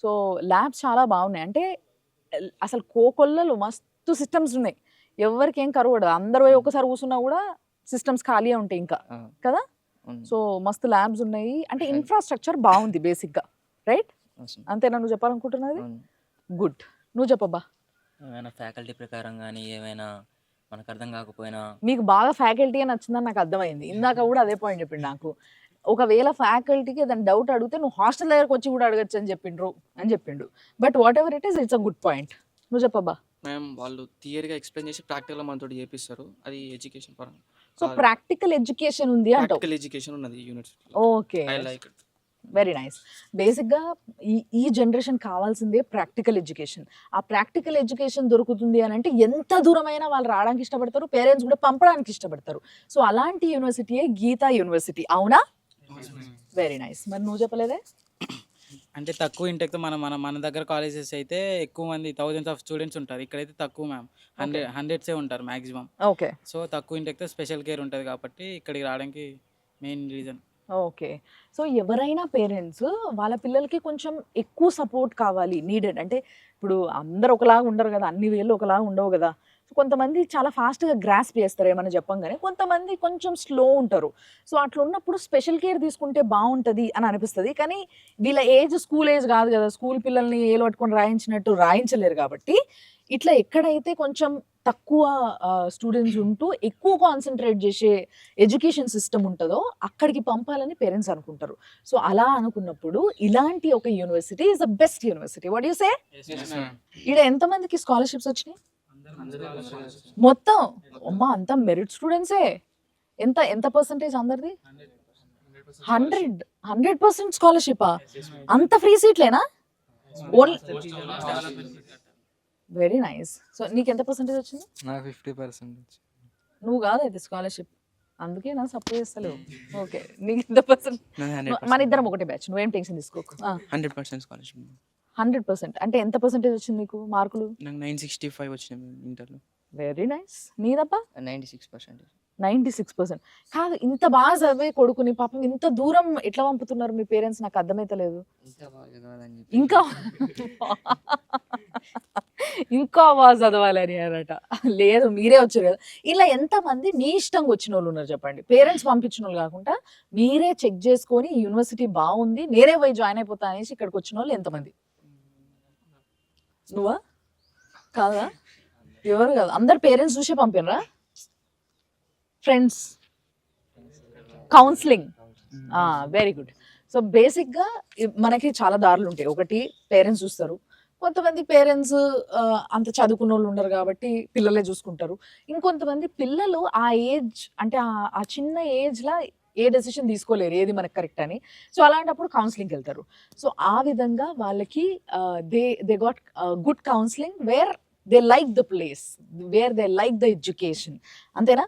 సో ల్యాబ్స్ చాలా బాగున్నాయి. అంటే అసలు కోకొల్లలో మస్తు సిస్టమ్స్ ఉన్నాయి, ఎవరికి ఏం కరువు పడదు. అందరు పోయి ఒకసారి కూర్చున్నా కూడా సిస్టమ్స్ ఖాళీ ఉంటాయి ఇంకా కదా. సో మస్తు ల్యాబ్స్ ఉన్నాయి, అంటే ఇన్ఫ్రాస్ట్రక్చర్ బాగుంది బేసిక్గా, రైట్? అంతేనా నువ్వు చెప్పాలనుకుంటున్నది? గుడ్. నువ్వు చెప్పబ్బా. ఏమైనా ఫ్యాకల్టీ ప్రకారం కానీ ఏమైనా మనకు అర్థం కాకపోయినా, మీకు బాగా ఫ్యాకల్టీ నచ్చిందని నాకు అర్థమైంది. ఇందాక కూడా అదే పాయింట్ చెప్పిండు నాకు. ఒకవేళ ఫ్యాకల్టీకి ఏదైనా డౌట్ అడిగితే నువ్వు హాస్టల్ దగ్గరకు వచ్చి కూడా అడగచ్చు అని చెప్పిండు. But what ever it is, it's a good point. నువ్వు చెప్పబ్బా. మేము వాళ్ళు థియరీగా ఎక్స్ప్లెయిన్ చేసి ప్రాక్టికల్గా మనతో చేపిస్తారు, అది ఎడ్యుకేషన్ పరంగా. సో ప్రాక్టికల్ ఎడ్యుకేషన్ ఉంది అంటావు. ప్రాక్టికల్ ఎడ్యుకేషన్ ఉన్నది university. Okay, I like it. Very nice. బేసిక్గా ఈ జనరేషన్ కావాల్సిందే ప్రాక్టికల్ ఎడ్యుకేషన్. ఆ ప్రాక్టికల్ ఎడ్యుకేషన్ దొరుకుతుంది అని అంటే ఎంత దూరమైనా వాళ్ళు రావడానికి ఇష్టపడతారు, పేరెంట్స్ కూడా పంపడానికి ఇష్టపడతారు. సో అలాంటి యూనివర్సిటీయే గీతా యూనివర్సిటీ, అవునా? Very nice. మరి నువ్వు చెప్పలేదే? అంటే తక్కువ ఇంటెక్తో మన దగ్గర కాలేజెస్ అయితే ఎక్కువ మంది థౌజండ్స్ ఆఫ్ స్టూడెంట్స్ ఉంటారు, ఇక్కడైతే తక్కువ మ్యామ్, హండ్రెడ్సే ఉంటారు మ్యాక్సిమం. ఓకే. సో తక్కువ ఇంటెక్తో స్పెషల్ కేర్ ఉంటుంది కాబట్టి ఇక్కడికి రావడానికి మెయిన్ రీజన్. ఓకే. సో ఎవరైనా పేరెంట్స్ వాళ్ళ పిల్లలకి కొంచెం ఎక్కువ సపోర్ట్ కావాలి, నీడెడ్. అంటే ఇప్పుడు అందరు ఒకలాగా ఉండరు కదా, అన్ని వేళ్ళు ఒకలాగా ఉండవు కదా. సో కొంతమంది చాలా ఫాస్ట్గా గ్రాస్ప్ చేస్తారు ఏమైనా చెప్పంగానే, కొంతమంది కొంచెం స్లో ఉంటారు. సో అట్లా ఉన్నప్పుడు స్పెషల్ కేర్ తీసుకుంటే బాగుంటుంది అని అనిపిస్తుంది. కానీ వీళ్ళ ఏజ్ స్కూల్ ఏజ్ కాదు కదా, స్కూల్ పిల్లల్ని ఏలు పట్టుకొని రాయించినట్టు రాయించలేరు. కాబట్టి ఇట్లా ఎక్కడైతే కొంచెం తక్కువ స్టూడెంట్స్ ఉంటూ ఎక్కువ కాన్సన్ట్రేట్ చేసే ఎడ్యుకేషన్ సిస్టమ్ ఉంటుందో అక్కడికి పంపాలని పేరెంట్స్ అనుకుంటారు. సో అలా అనుకున్నప్పుడు ఇలాంటి ఒక university is the best university. What you say? ఇక్కడ ఎంతమందికి స్కాలర్షిప్స్ వచ్చినాయి మొత్తం? అమ్మా, అంత మెరిట్ స్టూడెంట్సే. ఎంత పర్సంటేజ్ అందరిది? 100% స్కాలర్షిపా? అంత ఫ్రీ సీట్లేనా? Very nice. సో నీకు ఎంత పర్సెంటేజ్ వచ్చింది? నాకు 50%. నువ్వు కాదు అయితే స్కాలర్షిప్, అందుకే నా సపోర్ట్ చేస్తలేవు. ఓకే, నీకు ఎంత పర్సెంట్? మన ఇద్దరం ఒకటే బ్యాచ్, నువ్వేం టెన్షన్ తీసుకోకు. 100% స్కాలర్షిప్. 100%. అంటే ఎంత పర్సెంటేజ్ వచ్చింది మీకు మార్కులు? నాకు 965 వచ్చినాయి మ్యామ్ ఇంటర్లో. Very nice. నీదప్పా? 96%. 96%. కాదు, ఇంత బాగా చదివే కొడుకుని పాపం ఇంత దూరం ఎట్లా పంపుతున్నారు మీ పేరెంట్స్? నాకు అర్థమైతలేదు. ఇంకా బాగా చదవాలని చెప్పి. ఇంకా ఇంకా బాగా చదవాలని అనట. లేదు, మీరే వచ్చారు కదా. ఇలా ఎంతమంది మీ ఇష్టంగా వచ్చిన వాళ్ళు ఉన్నారు చెప్పండి? పేరెంట్స్ పంపించిన వాళ్ళు కాకుండా మీరే చెక్ చేసుకొని ఈ యూనివర్సిటీ బాగుంది, నేనే పోయి జాయిన్ అయిపోతా అనేసి ఇక్కడికి వచ్చిన వాళ్ళు ఎంతమంది? నువ్వా? కాదా? ఎవరు కాదు, అందరు పేరెంట్స్ చూసే పంపినరా? Friends, counselling. Very good. So బేసిక్గా మనకి చాలా దారులు ఉంటాయి. ఒకటి పేరెంట్స్ చూస్తారు, కొంతమంది పేరెంట్స్ అంత చదువుకున్న వాళ్ళు ఉండరు కాబట్టి పిల్లలే చూసుకుంటారు. ఇంకొంతమంది పిల్లలు ఆ ఏజ్ అంటే ఆ చిన్న ఏజ్లో ఏ డెసిషన్ తీసుకోలేరు ఏది మనకు కరెక్ట్ అని. సో అలాంటప్పుడు కౌన్సిలింగ్కి వెళ్తారు. సో ఆ విధంగా వాళ్ళకి they got good counselling where they like the place, where they like the education. అంతేనా?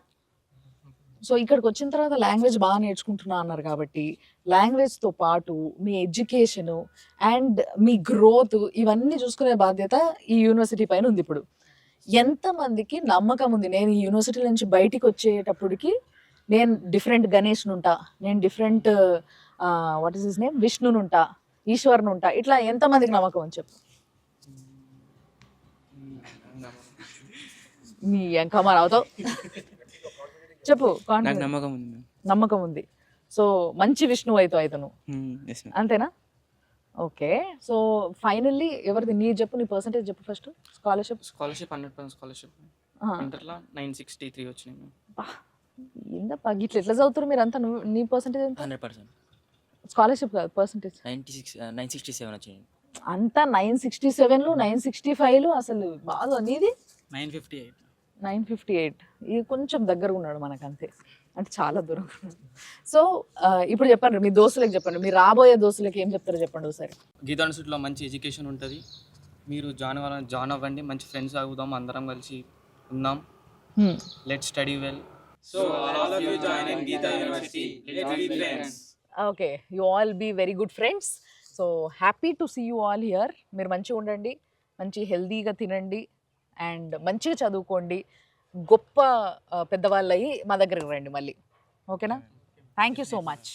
సో ఇక్కడికి వచ్చిన తర్వాత లాంగ్వేజ్ బాగా నేర్చుకుంటున్నా అన్నారు కాబట్టి లాంగ్వేజ్తో పాటు మీ ఎడ్యుకేషను అండ్ మీ గ్రోత్ ఇవన్నీ చూసుకునే బాధ్యత ఈ యూనివర్సిటీ పైన ఉంది. ఇప్పుడు ఎంతమందికి నమ్మకం ఉంది నేను ఈ యూనివర్సిటీ నుంచి బయటికి వచ్చేటప్పటికి నేను డిఫరెంట్ గణేష్ను ఉంటా, నేను different what is his name విష్ణును ఉంటా, ఈశ్వర్ను ఉంటా, ఇట్లా ఎంతమందికి నమ్మకం అని చెప్పు? నీ ఎంకమా అవుతావు చెప్పు. నాకు నమ్మకం ఉంది మ్యామ్. నమ్మకం ఉంది. సో మంచి విష్ణు అవుతావు ఎస్ మ్యామ్. అంతేనా? ఓకే. సో ఫైనల్లీ ఎవరిది నీ చెప్పు, నీ పర్సంటేజ్ చెప్పు ఫస్ట్. స్కాలర్షిప్ స్కాలర్షిప్ 100% స్కాలర్షిప్ ఇంటర్లో 963 వచ్చినాయి మ్యామ్. ఏందప్పా గిట్ల ఎట్లా చదువుతారు మీరు అంతా? నువ్వు నీ పర్సంటేజ్ ఎంత? 100%. స్కాలర్షిప్ కాదు పర్సంటేజ్. 967 వచ్చింది. అంతా 967లు 965లు అసలు బాగా. నీది 958. 958. ఇది కొంచెం దగ్గరగా ఉన్నాడు మనకు అంతే, అంటే చాలా దూరం. సో ఇప్పుడు చెప్పండి మీ దోస్తులకు చెప్పండి, మీరు రాబోయే దోస్తులకి ఏం చెప్తారో చెప్పండి ఒకసారి. గీతా యూనివర్సిటీలో మంచి ఎడ్యుకేషన్ ఉంటుంది. మీరు జాయిన్ అవ్వండి, మంచి ఫ్రెండ్స్ అవుదాం, అందరం కలిసి ఉందాం. Let study well. So all of you join in Geeta university. Let's be friends. Okay, you all be very good friends. So happy to see you all here. మీరు మంచిగా ఉండండి, మంచి హెల్దీగా తినండి అండ్ మంచిగా చదువుకోండి, గొప్ప పెద్దవాళ్ళు అయ్యి మా దగ్గరకు రండి మళ్ళీ. ఓకేనా? Thank you so much.